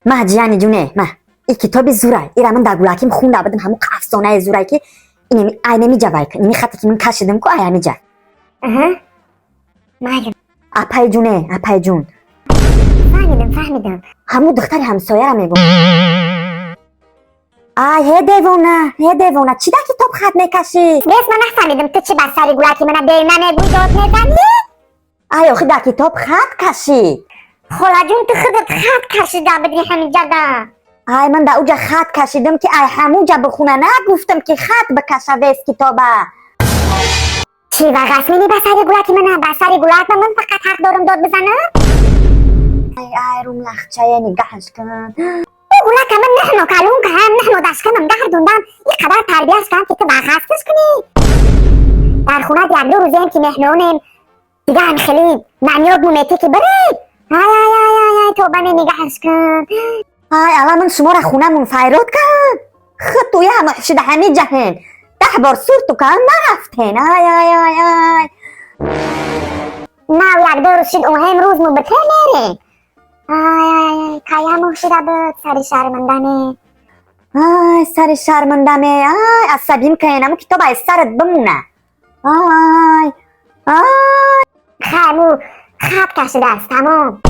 ما جیانی جونه ما این کتاب زورای ایران من در گولاکیم خونده بودم همون افسانه زورای که این آینه میجوای که این خطی که من کشیدم که آیا میجا مایم اپای جونه اپای جون فهمیدم همون دختری همسایه را میگم هی دیوونه چی در کتاب خط میکشی؟ بیس من نفهمیدم تو چی بس سری گولاکی من دیر نمیگوی داد میزنی؟ آخی در کتاب خط کشی خولا جون تو خودت خط کشیده بدی همین جدا من در اوجا خط کشیدم که همونجا بخونه نگفتم که خط بکشه ویس کتابه چی و غسمینی بس سری گولاکی من بس سری گولاک من فقط حق دارم داد بزنم؟ روم لخچه نگهش کن گولاک من نحنو کلون که هم نحنو دشکنم گردوندم یک قدر تربیهش کنم که تو برخواستش کنی در خونه یک دو روزی هم که مهمونیم دیگه هم خیلی نمیاد مومیتی که برید آی تو بنی نگهش کن الان من شما را خونه من فیرود کن خود توی همه شده همه جهن 10 بار سور تو کن نرفتین آی نه یک دو روز شد اون هم روز مو بطه میرین کایا شده بود سری شرمندمه سر شرمندمه عصبیم که اینمو کتاب از سرت بمونه خیمو خط کشیده است تمام